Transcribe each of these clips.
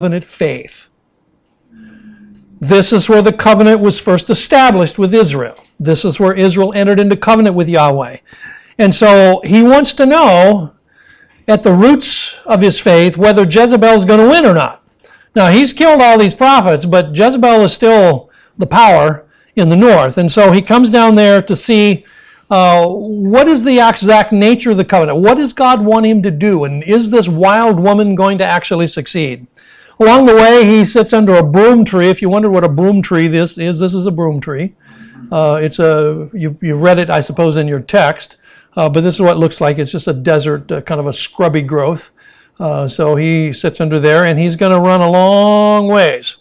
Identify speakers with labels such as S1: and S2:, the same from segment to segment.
S1: covenant faith. This is where the covenant was first established with Israel. This is where Israel entered into covenant with Yahweh. And so he wants to know at the roots of his faith whether Jezebel is going to win or not. Now, he's killed all these prophets, but Jezebel is still the power in the north. And so he comes down there to see what is the exact nature of the covenant? What does God want him to do? And is this wild woman going to actually succeed? Along the way, he sits under a broom tree. If you wonder what a broom tree this is a broom tree. You read it, I suppose, in your text, but this is what it looks like. It's just a desert, kind of a scrubby growth. So he sits under there, and he's going to run a long ways.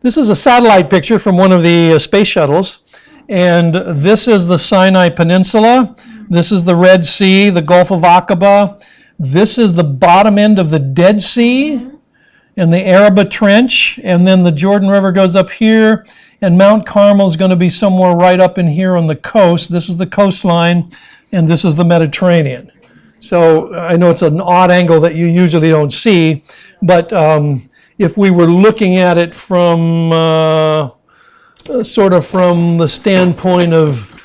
S1: This is a satellite picture from one of the space shuttles, and this is the Sinai Peninsula. This is the Red Sea, the Gulf of Aqaba. This is the bottom end of the Dead Sea and the Araba Trench, and then the Jordan River goes up here, and Mount Carmel is going to be somewhere right up in here on the coast. This is the coastline, and this is the Mediterranean. So I know it's an odd angle that you usually don't see, but if we were looking at it from sort of from the standpoint of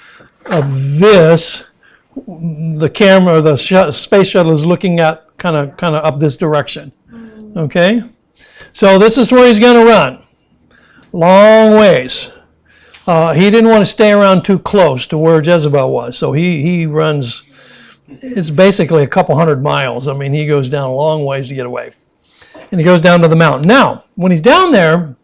S1: this, the camera, the space shuttle is looking at kind of up this direction. Okay, so this is where he's going to run. Long ways. He didn't want to stay around too close to where Jezebel was, so he runs. It's basically a couple hundred miles. I mean, he goes down a long ways to get away. And he goes down to the mountain. Now, when he's down there,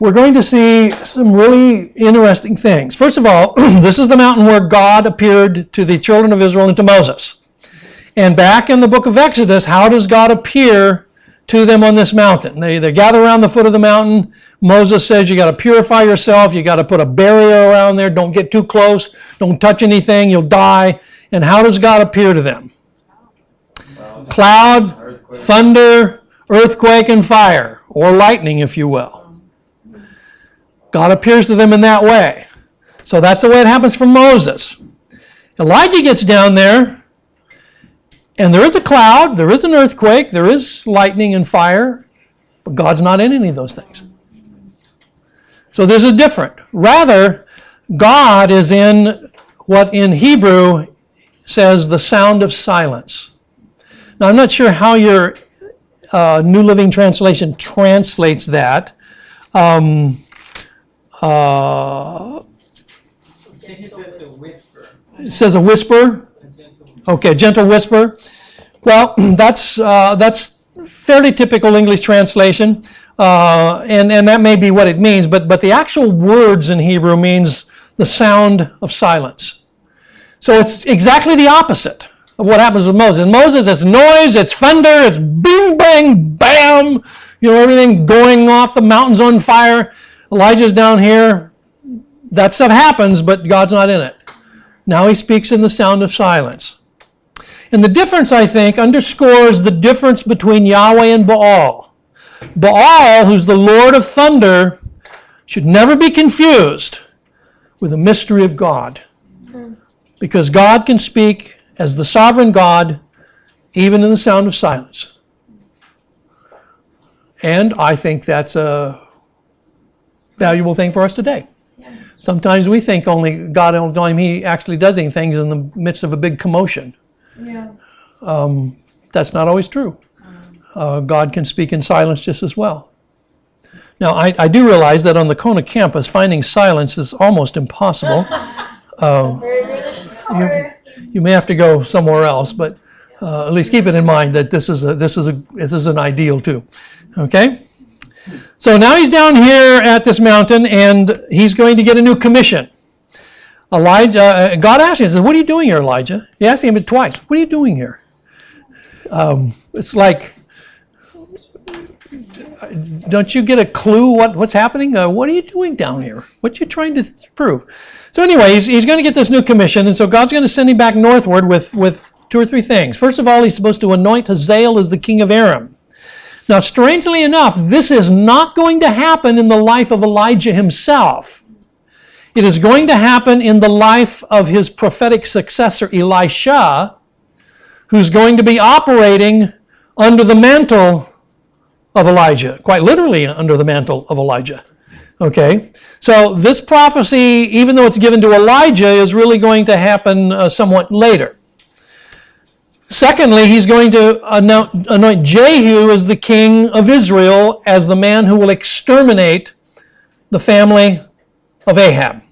S1: we're going to see some really interesting things. First of all, this is the mountain where God appeared to the children of Israel and to Moses. And back in the book of Exodus, how does God appear to them on this mountain? They gather around the foot of the mountain. Moses says you got to purify yourself. You got to put a barrier around there. Don't get too close. Don't touch anything. You'll die. And how does God appear to them? Cloud, earthquake. Thunder, earthquake, and fire, or lightning, if you will. God appears to them in that way. So that's the way it happens for Moses. Elijah gets down there, and there is a cloud, there is an earthquake, there is lightning and fire, but God's not in any of those things. So this is different. Rather, God is in what in Hebrew says the sound of silence. Now, I'm not sure how your New Living Translation translates that. It says a whisper. It says a whisper? Okay, gentle whisper. Well, that's fairly typical English translation, and that may be what it means, but the actual words in Hebrew means the sound of silence. So it's exactly the opposite of what happens with Moses. In Moses, it's noise, it's thunder, it's boom, bang, bam, everything going off, the mountain's on fire. Elijah's down here. That stuff happens, but God's not in it. Now he speaks in the sound of silence. And the difference, I think, underscores the difference between Yahweh and Baal. Baal, who's the Lord of thunder, should never be confused with the mystery of God. Because God can speak as the sovereign God, even in the sound of silence. And I think that's a valuable thing for us today. Yes. Sometimes we think only God, he actually does things in the midst of a big commotion. Yeah. That's not always true. God can speak in silence just as well. Now, I do realize that on the Kona campus, finding silence is almost impossible. You may have to go somewhere else, but at least keep it in mind that this is an ideal too. Okay? So now he's down here at this mountain, and he's going to get a new commission. Elijah, God asked him, he says, "What are you doing here, Elijah?" He asked him it twice. "What are you doing here?" It's like, don't you get a clue what's happening? What are you doing down here? What are you trying to prove? So anyway, he's going to get this new commission, and so God's going to send him back northward with two or three things. First of all, he's supposed to anoint Hazael as the king of Aram. Now, strangely enough, this is not going to happen in the life of Elijah himself. It is going to happen in the life of his prophetic successor, Elisha, who's going to be operating under the mantle of Elijah, quite literally under the mantle of Elijah. Okay, so this prophecy, even though it's given to Elijah, is really going to happen somewhat later. Secondly, he's going to anoint Jehu as the king of Israel, as the man who will exterminate the family of Ahab.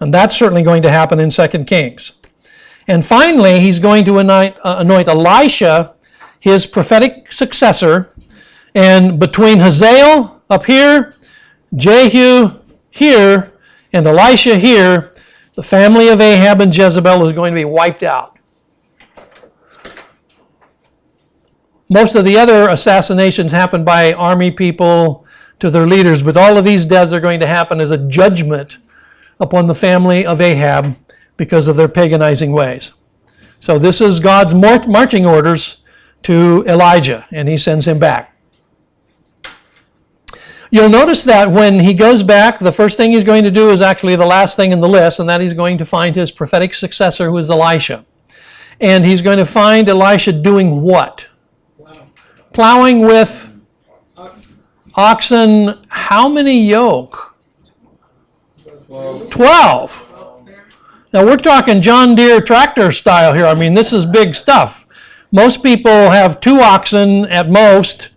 S1: And that's certainly going to happen in 2 Kings. And finally, he's going to anoint Elisha, his prophetic successor, and between Hazael up here, Jehu here, and Elisha here, the family of Ahab and Jezebel is going to be wiped out. Most of the other assassinations happen by army people to their leaders, but all of these deaths are going to happen as a judgment upon the family of Ahab because of their paganizing ways. So this is God's marching orders to Elijah, and he sends him back. You'll notice that when he goes back, the first thing he's going to do is actually the last thing in the list, and that he's going to find his prophetic successor, who is Elisha. And he's going to find Elisha doing what? Plowing with oxen. How many yoke? 12. Now we're talking John Deere tractor style here. I mean, this is big stuff. Most people have 2 oxen at most.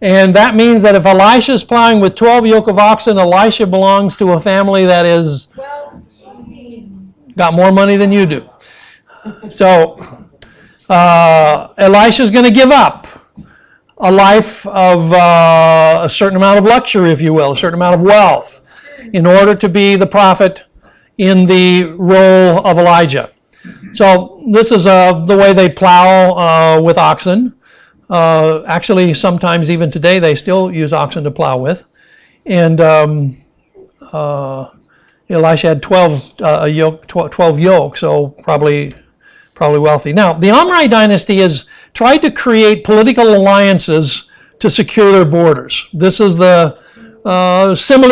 S1: And that means that if Elisha is plowing with 12 yoke of oxen, Elisha belongs to a family that is got more money than you do. So Elisha is going to give up a life of a certain amount of luxury, if you will, a certain amount of wealth, in order to be the prophet in the role of Elijah. So this is the way they plow with oxen. Actually, sometimes even today they still use oxen to plow with. And Elisha had 12 yoke, so probably wealthy. Now, the Omri dynasty has tried to create political alliances to secure their borders. This is similar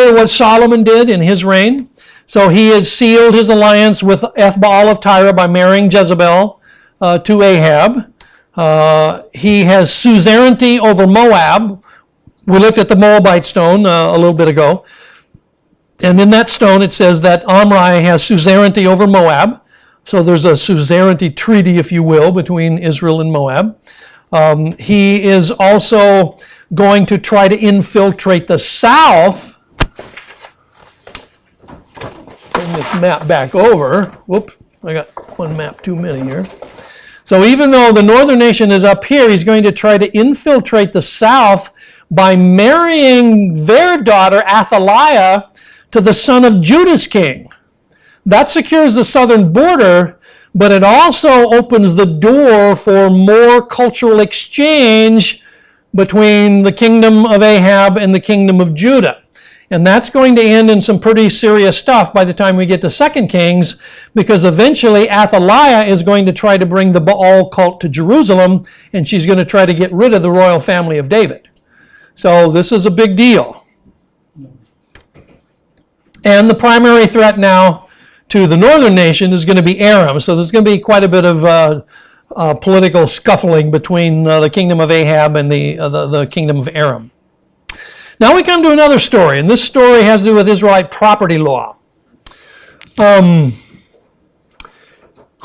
S1: to what Solomon did in his reign. So he has sealed his alliance with Ethbaal of Tyre by marrying Jezebel to Ahab. He has suzerainty over Moab. We looked at the Moabite stone a little bit ago. And in that stone it says that Omri has suzerainty over Moab. So there's a suzerainty treaty, if you will, between Israel and Moab. He is also going to try to infiltrate the south. Bring this map back over. Whoop, I got one map too many here. So even though the northern nation is up here, he's going to try to infiltrate the south by marrying their daughter Athaliah to the son of Judah's king. That secures the southern border, but it also opens the door for more cultural exchange between the kingdom of Ahab and the kingdom of Judah. And that's going to end in some pretty serious stuff by the time we get to 2 Kings, because eventually Athaliah is going to try to bring the Baal cult to Jerusalem, and she's going to try to get rid of the royal family of David. So this is a big deal. And the primary threat now to the northern nation is going to be Aram. So there's going to be quite a bit of political scuffling between the kingdom of Ahab and the kingdom of Aram. Now we come to another story, and this story has to do with Israelite property law. Who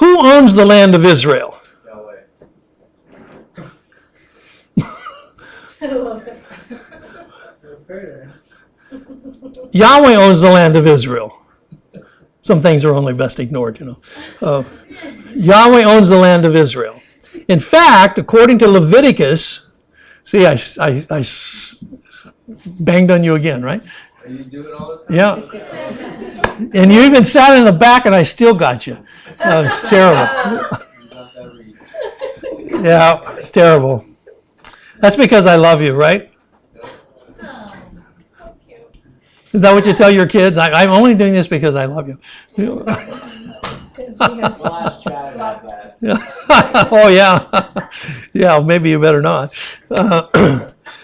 S1: owns the land of Israel? Yahweh owns the land of Israel. Some things are only best ignored, you know. Yahweh owns the land of Israel. In fact, according to Leviticus, see, I banged on you again, right?
S2: You do it all the time?
S1: Yeah. And you even sat in the back and I still got you. It's terrible. Yeah, it's terrible. That's because I love you, right? Is that what you tell your kids? I'm only doing this because I love you.
S2: The last chat about that.
S1: Yeah. Oh, yeah. Yeah, maybe you better not.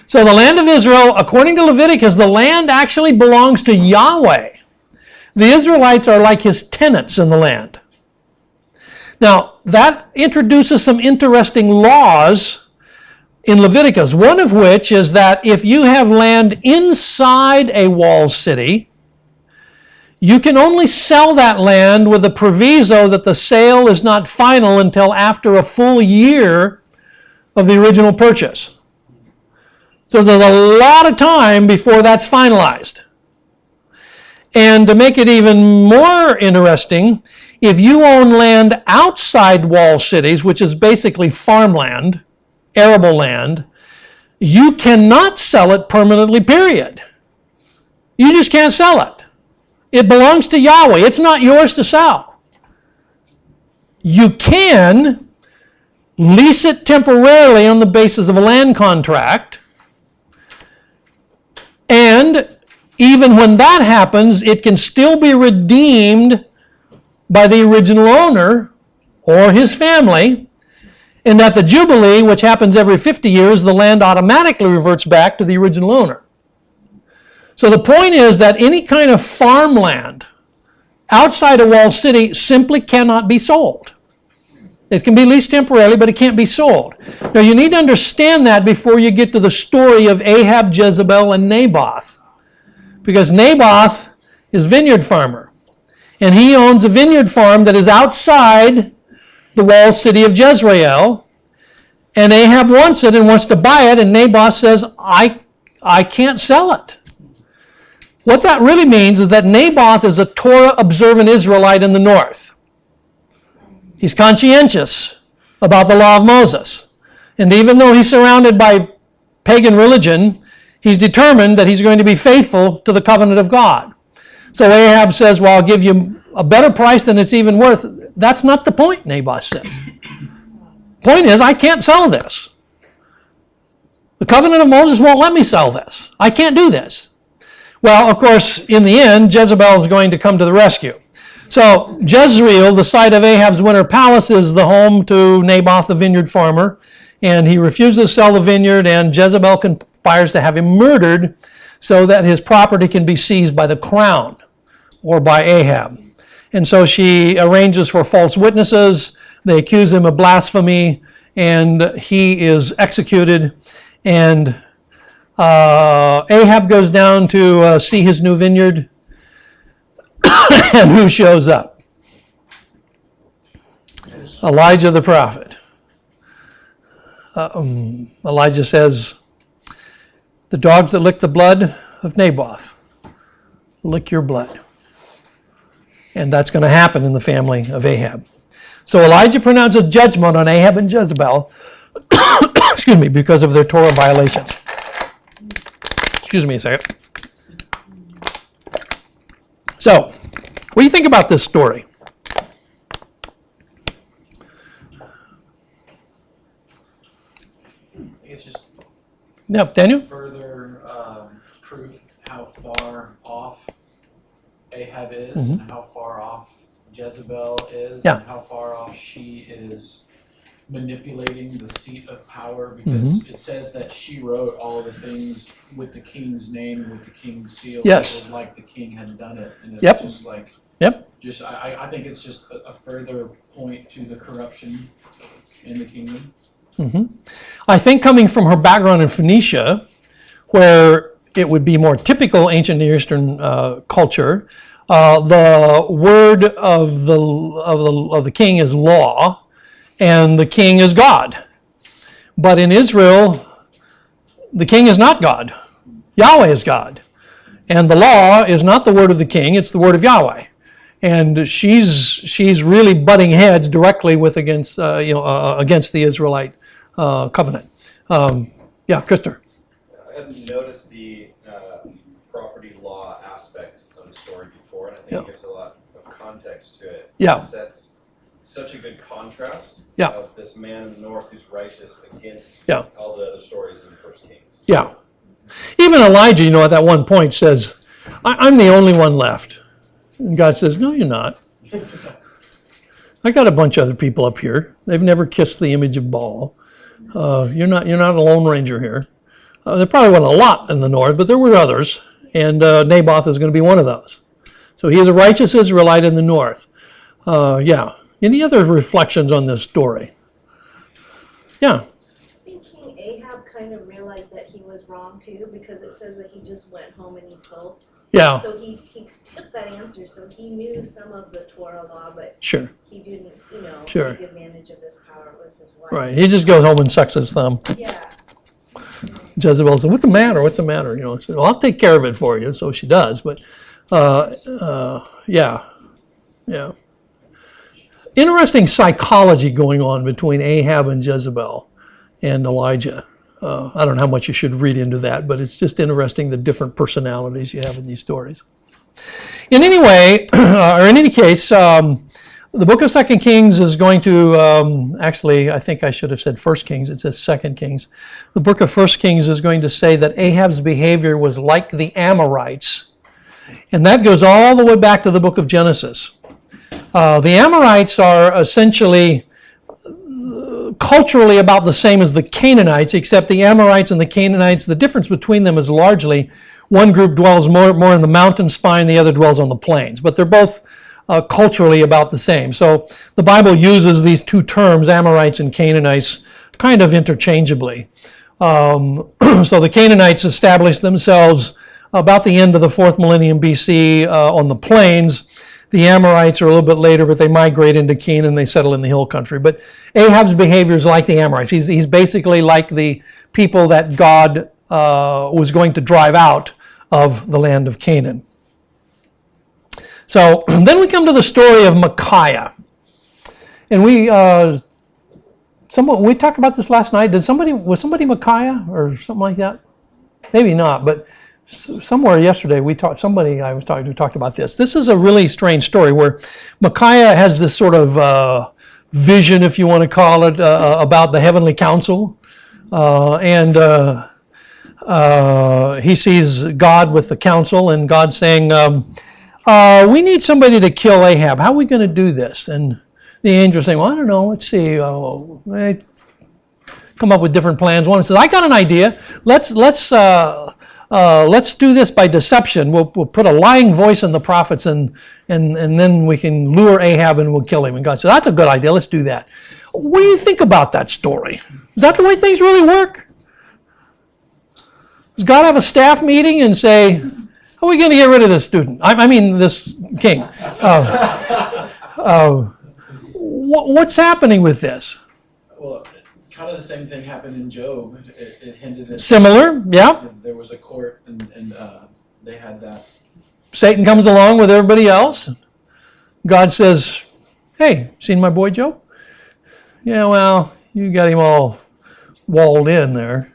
S1: So the land of Israel, according to Leviticus, the land actually belongs to Yahweh. The Israelites are like his tenants in the land. Now, that introduces some interesting laws in Leviticus, one of which is that if you have land inside a walled city, you can only sell that land with the proviso that the sale is not final until after a full year of the original purchase. So there's a lot of time before that's finalized. And to make it even more interesting, if you own land outside walled cities, which is basically farmland, arable land, you cannot sell it permanently, period. You just can't sell it. It belongs to Yahweh. It's not yours to sell. You can lease it temporarily on the basis of a land contract, and even when that happens, it can still be redeemed by the original owner or his family, and at the Jubilee, which happens every 50 years, the land automatically reverts back to the original owner. So the point is that any kind of farmland outside a walled city simply cannot be sold. It can be leased temporarily, but it can't be sold. Now you need to understand that before you get to the story of Ahab, Jezebel, and Naboth. Because Naboth is a vineyard farmer, and he owns a vineyard farm that is outside the walled city of Jezreel, and Ahab wants it and wants to buy it, and Naboth says, I can't sell it. What that really means is that Naboth is a Torah-observant Israelite in the north. He's conscientious about the law of Moses. And even though he's surrounded by pagan religion, he's determined that he's going to be faithful to the covenant of God. So Ahab says, well, I'll give you a better price than it's even worth. That's not the point, Naboth says. Point is, I can't sell this. The covenant of Moses won't let me sell this. I can't do this. Well, of course, in the end, Jezebel is going to come to the rescue. So Jezreel, the site of Ahab's winter palace, is the home to Naboth, the vineyard farmer, and he refuses to sell the vineyard, and Jezebel conspires to have him murdered so that his property can be seized by the crown or by Ahab. And so she arranges for false witnesses. They accuse him of blasphemy, and he is executed. And Ahab goes down to see his new vineyard, and who shows up? Elijah the prophet. Elijah says, the dogs that lick the blood of Naboth lick your blood. And that's going to happen in the family of Ahab. So Elijah pronounces judgment on Ahab and Jezebel, excuse me, because of their Torah violations. Excuse me a second. So, what do you think about this story?
S2: It's just
S1: Yep, Daniel?
S2: further proof how far off Ahab is, and how far off Jezebel is,
S1: Yeah.
S2: and how far off she is manipulating the seat of power, because it says that she wrote all the things with the king's name, with the king's seal.
S1: Yes.
S2: It was like the king had done it, and it's
S1: Yep.
S2: just like, just I think it's just a further point to the corruption in the kingdom.
S1: I think coming from her background in Phoenicia, where it would be more typical ancient Near Eastern culture, the word of the king is law, and the king is God. But in Israel, the king is not God. Yahweh is God. And the law is not the word of the king, it's the word of Yahweh. And she's really butting heads directly against the Israelite covenant. Yeah, Krister.
S3: I hadn't noticed the property law aspect of the story before, and I think it gives a lot of context to it.
S1: Yeah.
S3: It sets such a good contrast
S1: Yeah.
S3: of this man in the north who's righteous against
S1: Yeah.
S3: all the other stories in the First Kings.
S1: Yeah. Even Elijah, at that one point says, I'm the only one left. And God says, no, you're not. I got a bunch of other people up here. They've never kissed the image of Baal. You're not a lone ranger here. There probably wasn't a lot in the north, but there were others. And Naboth is going to be one of those. So he is a righteous Israelite in the north. Yeah. Any other reflections on this story? Yeah.
S4: I think King Ahab wrong too, because it says that he just went home and he sulked.
S1: Yeah,
S4: So he took that answer, so he knew some of the Torah law, but
S1: sure.
S4: he didn't,
S1: Sure.
S4: take advantage of his power. It was his wife.
S1: Right. He just goes home and sucks his thumb.
S4: Yeah.
S1: Jezebel said, "What's the matter? What's the matter?" I said, "Well, I'll take care of it for you." So she does. But yeah. Interesting psychology going on between Ahab and Jezebel and Elijah. I don't know how much you should read into that, but it's just interesting the different personalities you have in these stories. In any way, or in any case, the book of 2 Kings is going to, actually, I think I should have said 1 Kings. It says 2 Kings. The book of 1 Kings is going to say that Ahab's behavior was like the Amorites. And that goes all the way back to the book of Genesis. The Amorites are essentially culturally about the same as the Canaanites, except the Amorites and the Canaanites, the difference between them is largely one group dwells more in the mountain spine, the other dwells on the plains. But they're both culturally about the same. So the Bible uses these two terms, Amorites and Canaanites, kind of interchangeably. So the Canaanites established themselves about the end of the 4th millennium BC on the plains. The Amorites are a little bit later, but they migrate into Canaan and they settle in the hill country. But Ahab's behavior is like the Amorites. He's basically like the people that God was going to drive out of the land of Canaan. So then we come to the story of Micaiah. And we talked about this last night. Was somebody Micaiah or something like that? Maybe not, but somewhere yesterday somebody I was talking to talked about this. This is a really strange story where Micaiah has this sort of vision, if you want to call it, about the heavenly council. And he sees God with the council, and God saying, we need somebody to kill Ahab. How are we going to do this? And the angel saying, well, I don't know. Let's see. They come up with different plans. One says, I got an idea. Let's do this by deception. We'll put a lying voice in the prophets, and then we can lure Ahab and we'll kill him. And God said, that's a good idea. Let's do that. What do you think about that story? Is that the way things really work? Does God have a staff meeting and say, how are we going to get rid of this student? I mean, this king. What's happening with this?
S2: Well, kind of the same thing happened in Job. It hinted at
S1: Similar, yeah.
S2: There was a court, and they had that.
S1: Satan comes along with everybody else. God says, hey, seen my boy Job? Yeah, well, you got him all walled in there.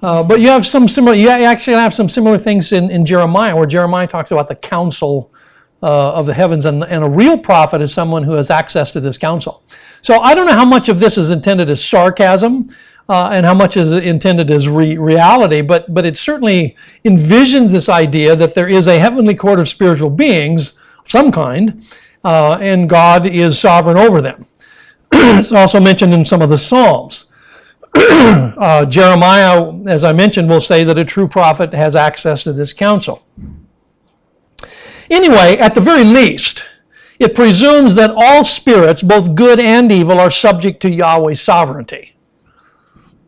S1: But you have some similar. You actually have some similar things in Jeremiah, where Jeremiah talks about the council of the heavens, and a real prophet is someone who has access to this council. So I don't know how much of this is intended as sarcasm and how much is intended as reality, but it certainly envisions this idea that there is a heavenly court of spiritual beings of some kind, and God is sovereign over them. It's also mentioned in some of the Psalms. Jeremiah, as I mentioned, will say that a true prophet has access to this council. Anyway, at the very least, it presumes that all spirits, both good and evil, are subject to Yahweh's sovereignty.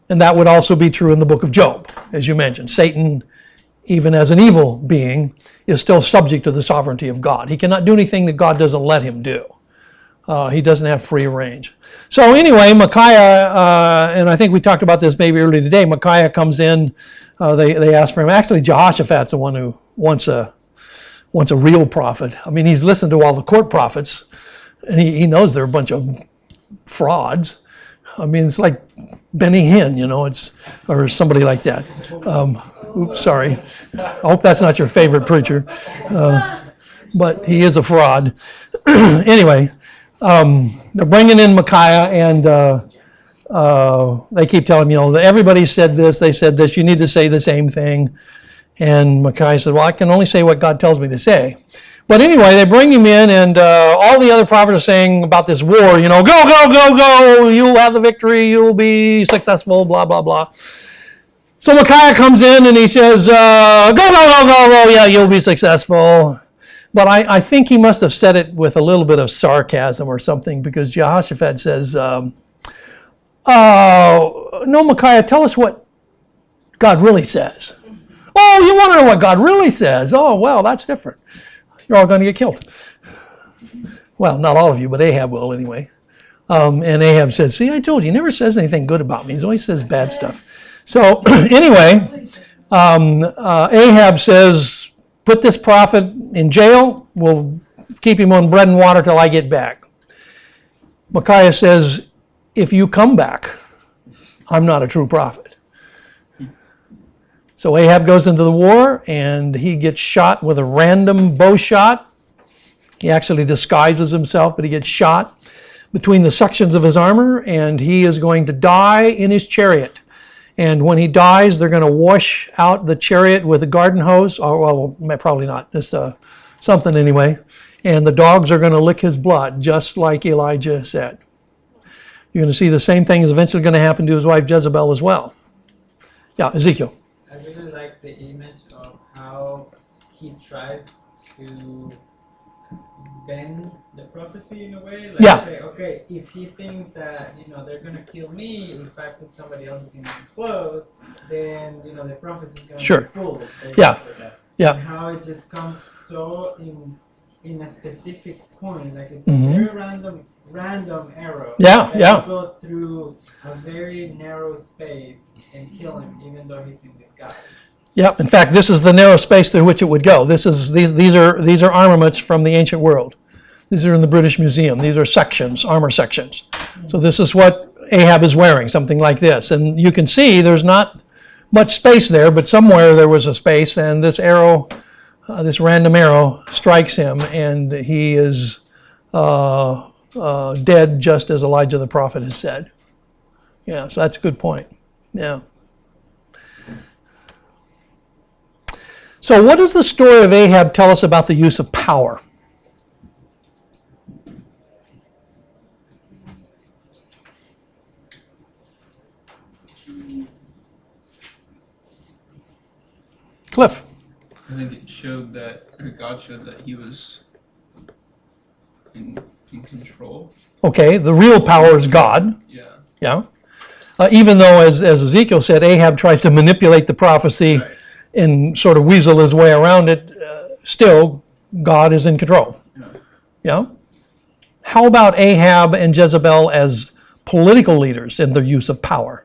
S1: And that would also be true in the book of Job, as you mentioned. Satan, even as an evil being, is still subject to the sovereignty of God. He cannot do anything that God doesn't let him do. He doesn't have free range. So anyway, Micaiah, and I think we talked about this maybe earlier today, Micaiah comes in, they ask for him. Actually, Jehoshaphat's the one who wants a real prophet. I mean, he's listened to all the court prophets, and he knows they're a bunch of frauds. I mean, it's like Benny Hinn, or somebody like that. Oops, sorry. I hope that's not your favorite preacher. But he is a fraud. Anyway, they're bringing in Micaiah, and they keep telling him, everybody said this, they said this, you need to say the same thing. And Micaiah said, well, I can only say what God tells me to say. But anyway, they bring him in, and all the other prophets are saying about this war, go, go, go, go, you'll have the victory, you'll be successful, blah, blah, blah. So Micaiah comes in and he says, go, go, go, go, go, yeah, you'll be successful. But I think he must have said it with a little bit of sarcasm or something, because Jehoshaphat says, no, Micaiah, tell us what God really says. Oh, you want to know what God really says? Oh, well, that's different. You're all going to get killed. Well, not all of you, but Ahab will anyway. And Ahab said, see, I told you, he never says anything good about me. He always says bad stuff. So anyway, Ahab says, put this prophet in jail. We'll keep him on bread and water till I get back. Micaiah says, if you come back, I'm not a true prophet. So Ahab goes into the war, and he gets shot with a random bow shot. He actually disguises himself, but he gets shot between the sections of his armor, and he is going to die in his chariot. And when he dies, they're going to wash out the chariot with a garden hose. Or, well, probably not. Just something anyway. And the dogs are going to lick his blood, just like Elijah said. You're going to see the same thing is eventually going to happen to his wife Jezebel as well. Yeah, Ezekiel.
S5: I really like the image of how he tries to bend the prophecy in a way. Like,
S1: Yeah.
S5: Okay, if he thinks that, they're going to kill me if I put somebody else in my clothes, then, the prophecy is going to
S1: Sure.
S5: be full.
S1: Yeah. Yeah.
S5: And how it just comes so in a specific point, like it's
S1: Mhm.
S5: a very random arrow.
S1: Yeah,
S5: that
S1: yeah.
S5: will go through a very narrow space and kill him, even though he's in disguise.
S1: Yeah. In fact, this is the narrow space through which it would go. These are armaments from the ancient world. These are in the British Museum. These are sections, armor sections. So this is what Ahab is wearing, something like this. And you can see there's not much space there, but somewhere there was a space, and this arrow, this random arrow, strikes him, and he is dead, just as Elijah the prophet has said. Yeah, so that's a good point. Yeah. So what does the story of Ahab tell us about the use of power? Cliff.
S6: I think it showed that, or God showed that he was in control.
S1: Okay, the real power is God.
S6: Yeah.
S1: Yeah. Even though, as Ezekiel said, Ahab tries to manipulate the prophecy
S6: Right.
S1: and sort of weasel his way around it, still, God is in control.
S6: Yeah.
S1: Yeah. How about Ahab and Jezebel as political leaders in the use of power?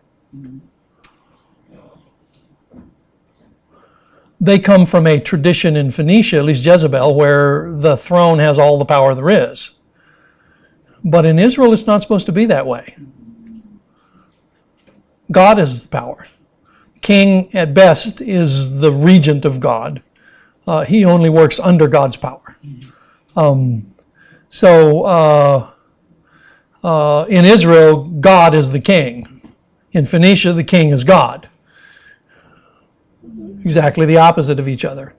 S1: They come from a tradition in Phoenicia, at least Jezebel, where the throne has all the power there is. But in Israel, it's not supposed to be that way. God is the power. King, at best, is the regent of God. He only works under God's power. In Israel, God is the king. In Phoenicia, the king is God. Exactly the opposite of each other.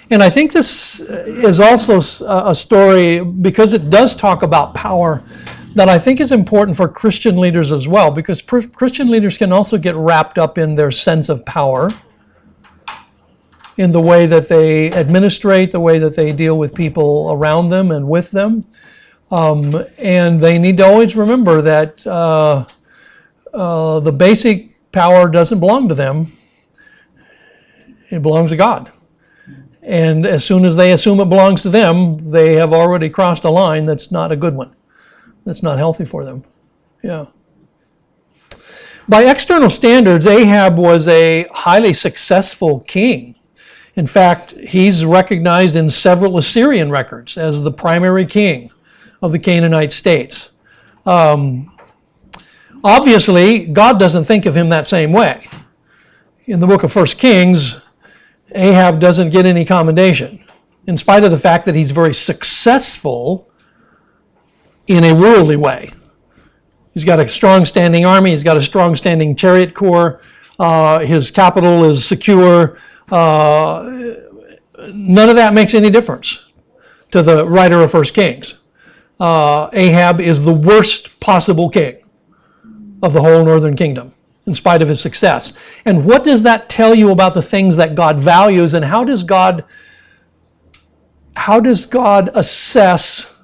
S1: And I think this is also a story, because it does talk about power, that I think is important for Christian leaders as well, because Christian leaders can also get wrapped up in their sense of power, in the way that they administrate, the way that they deal with people around them and with them. And they need to always remember that the basic power doesn't belong to them. It belongs to God. And as soon as they assume it belongs to them, they have already crossed a line that's not a good one. That's not healthy for them. Yeah. By external standards, Ahab was a highly successful king. In fact, he's recognized in several Assyrian records as the primary king of the Canaanite states. Obviously, God doesn't think of him that same way. In the book of 1 Kings, Ahab doesn't get any commendation, in spite of the fact that he's very successful in a worldly way. He's got a strong standing army, he's got a strong standing chariot corps, his capital is secure. None of that makes any difference to the writer of 1 Kings. Ahab is the worst possible king of the whole northern kingdom, in spite of his success. And what does that tell you about the things that God values, and how does God assess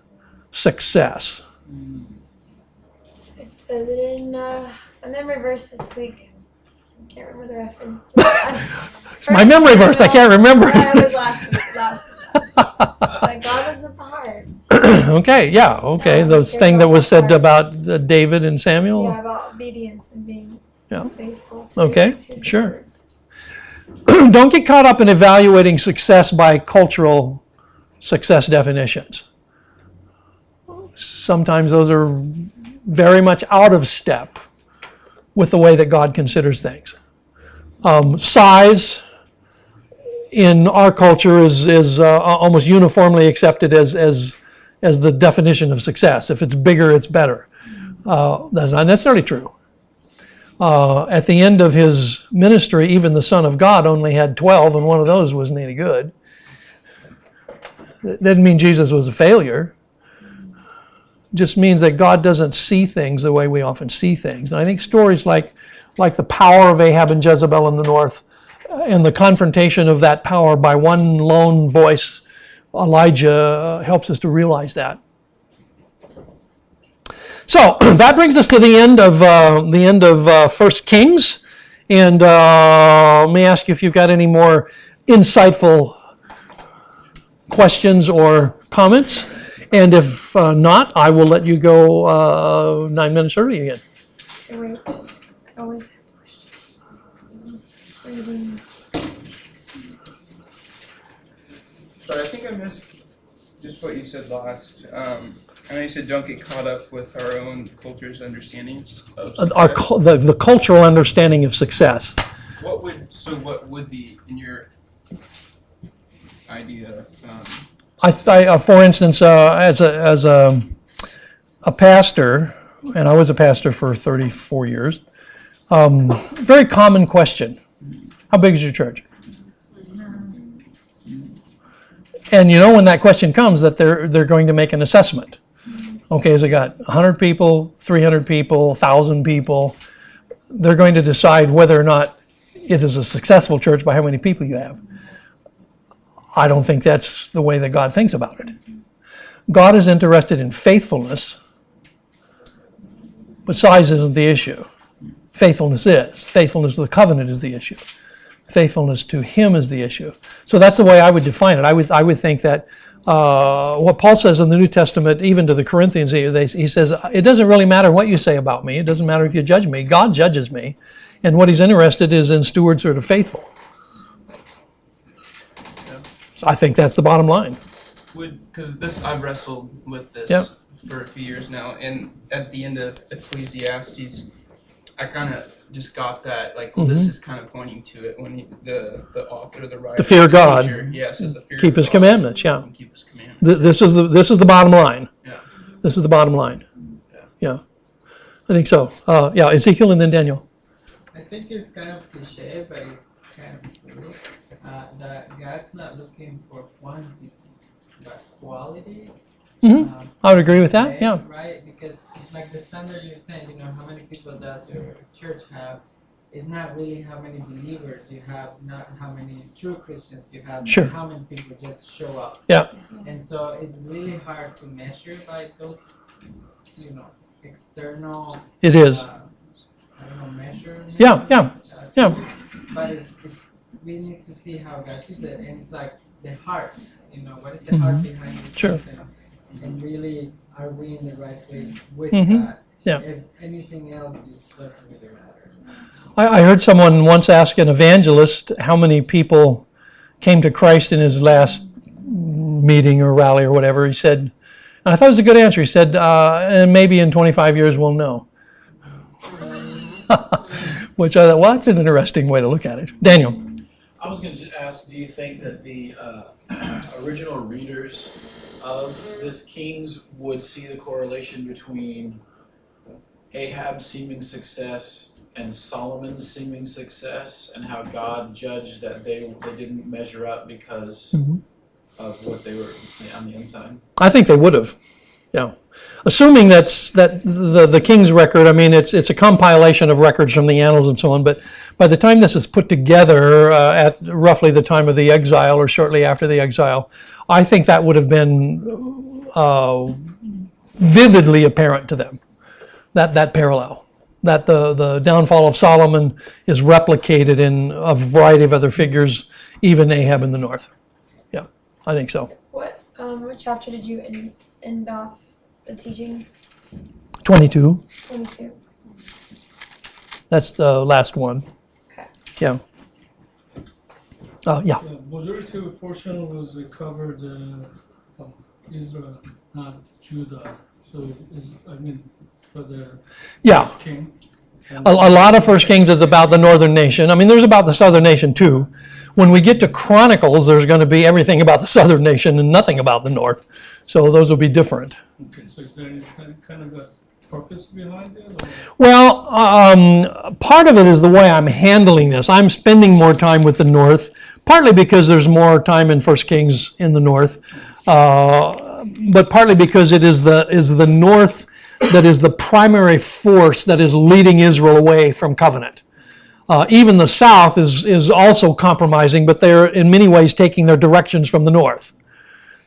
S1: success?
S7: It says it in a memory verse this week. can't remember the reference.
S1: It's my memory verse. I can't remember.
S7: That was last. Like God lives at the heart.
S1: Okay, yeah, okay.
S7: Yeah,
S1: Those
S7: there's
S1: thing that
S7: all
S1: was
S7: that
S1: said
S7: part.
S1: about David and Samuel.
S7: Yeah, about obedience and being
S1: Yeah.
S7: faithful to
S1: Okay,
S7: his
S1: sure.
S7: words.
S1: Don't get caught up in evaluating success by cultural success definitions. Sometimes those are very much out of step with the way that God considers things. Size in our culture is almost uniformly accepted as the definition of success. If it's bigger, it's better. That's not necessarily true. At the end of his ministry, even the Son of God only had 12, and one of those wasn't any good. That didn't mean Jesus was a failure. It just means that God doesn't see things the way we often see things. And I think stories like the power of Ahab and Jezebel in the north, and the confrontation of that power by one lone voice, Elijah, helps us to realize that. So that brings us to the end of 1 Kings, and let me ask you if you've got any more insightful questions or comments, and if not, I will let you go 9 minutes early again.
S7: Wait, I always have questions.
S6: Sorry, I think I missed just what you said last. I know you said don't get caught up with our own culture's understandings of success.
S1: The cultural understanding of success.
S6: What would be in your idea?
S1: For instance, as a pastor, and I was a pastor for 34 years, very common question: how big is your church? And you know when that question comes that they're going to make an assessment. Okay, has it got 100 people, 300 people, 1,000 people? They're going to decide whether or not it is a successful church by how many people you have. I don't think that's the way that God thinks about it. God is interested in faithfulness, but size isn't the issue. Faithfulness is. Faithfulness to the covenant is the issue. Faithfulness to Him is the issue. So that's the way I would define it. I would think that what Paul says in the New Testament, even to the Corinthians, he says, it doesn't really matter what you say about me. It doesn't matter if you judge me. God judges me. And what He's interested is in stewards who are faithful. So I think that's the bottom line.
S6: Because I've wrestled with this
S1: Yep.
S6: for a few years now, and at the end of Ecclesiastes, I kind of just got that, like, well, this is kind of pointing to it when the author, the writer,
S1: To fear God.
S6: teacher, says the fear
S1: Keep
S6: of
S1: His
S6: God,
S1: commandments, yeah.
S6: and keep His commandments.
S1: This is the bottom line.
S6: Yeah.
S1: This is the bottom line. Yeah. I think so. Ezekiel and then Daniel.
S5: I think it's kind of cliche, but it's kind of true. That God's not looking for quantity, but quality.
S1: I would agree with that, yeah.
S5: Right? Because like the standard you're saying, how many people does your church have is not really how many believers you have, not how many true Christians you have,
S1: Sure.
S5: but how many people just show up.
S1: Yeah.
S5: And so it's really hard to measure by those, external.
S1: It is.
S5: I don't know, measurements.
S1: Yeah.
S5: But it's we need to see how God sees it, and it's like the heart. What is the heart behind this
S1: Sure.
S5: person? And really, are we in the right place with
S1: Mhm.
S5: God?
S1: Yeah.
S5: If anything else just doesn't really matter.
S1: I heard someone once ask an evangelist how many people came to Christ in his last meeting or rally or whatever. He said, and I thought it was a good answer. He said, and maybe in 25 years we'll know. Which I thought, well, that's an interesting way to look at it. Daniel.
S2: I was going to ask, do you think that the original readers of this Kings would see the correlation between Ahab's seeming success and Solomon's seeming success, and how God judged that they didn't measure up because of what they were on the inside?
S1: I think they would have, yeah. Assuming that the King's record, I mean, it's a compilation of records from the annals and so on, but by the time this is put together at roughly the time of the exile or shortly after the exile, I think that would have been vividly apparent to them, that parallel. that the downfall of Solomon is replicated in a variety of other figures, even Ahab in the north. Yeah, I think so.
S7: What chapter did you end off the teaching?
S1: 22.
S7: 22.
S1: That's the last one.
S7: Okay.
S1: Yeah. Yeah.
S8: The majority of portion was covered Israel, not Judah. So, for the
S1: Yeah.
S8: king.
S1: A lot of First Kings is about the northern nation. I mean, there's about the southern nation too. When we get to Chronicles, there's going to be everything about the southern nation and nothing about the north. So those will be different.
S8: Okay, so is there any kind of a purpose behind it? Or?
S1: Well, part of it is the way I'm handling this. I'm spending more time with the north, partly because there's more time in First Kings in the north, but partly because it is the north that is the primary force that is leading Israel away from covenant. Even the south is also compromising, but they're in many ways taking their directions from the north.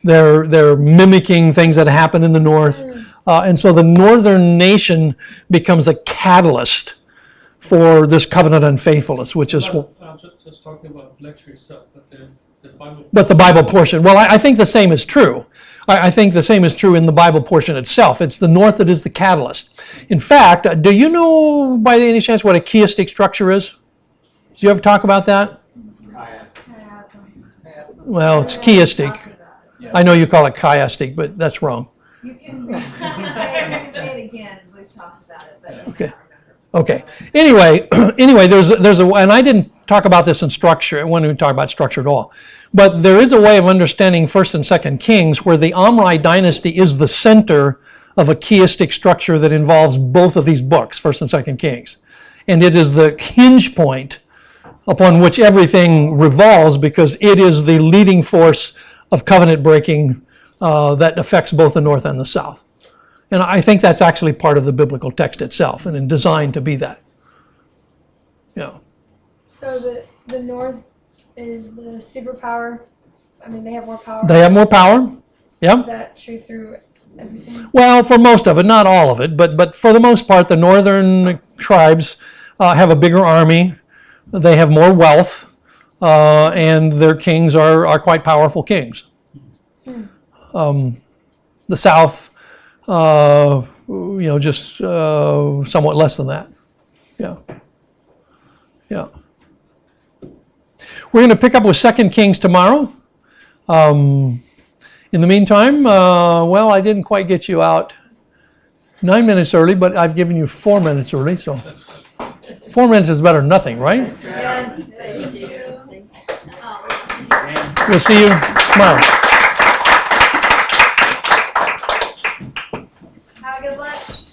S1: They're mimicking things that happen in the north. And so the northern nation becomes a catalyst for this covenant unfaithfulness, which is...
S8: I'm just talking about lecture itself, but the Bible...
S1: But the Bible portion. Well, I think the same is true. I think the same is true in the Bible portion itself. It's the north that is the catalyst. In fact, do you know by any chance what a chiastic structure is? Did you ever talk about that? Well, it's chiastic. I know you call it chiastic, but that's wrong.
S9: You can say it again, we've talked about it, but
S1: Okay. Okay. Anyway, there's a, and I didn't talk about this in structure. I wouldn't even talk about structure at all. But there is a way of understanding First and Second Kings where the Omri dynasty is the center of a chiastic structure that involves both of these books, First and Second Kings, and it is the hinge point upon which everything revolves because it is the leading force of covenant breaking that affects both the north and the south. And I think that's actually part of the biblical text itself and designed to be that. Yeah.
S7: So the North is the superpower. I mean, they have more power.
S1: They have more power.
S7: Is
S1: Yeah.
S7: that true through everything?
S1: Well, for most of it, not all of it, but for the most part, the northern tribes have a bigger army. They have more wealth, and their kings are quite powerful kings. The south, just somewhat less than that. Yeah. Yeah. We're going to pick up with 2 Kings tomorrow. In the meantime, I didn't quite get you out 9 minutes early, but I've given you 4 minutes early, so 4 minutes is better than nothing, right?
S7: Yes.
S9: thank you.
S1: We'll see you tomorrow.
S9: Have a good lunch.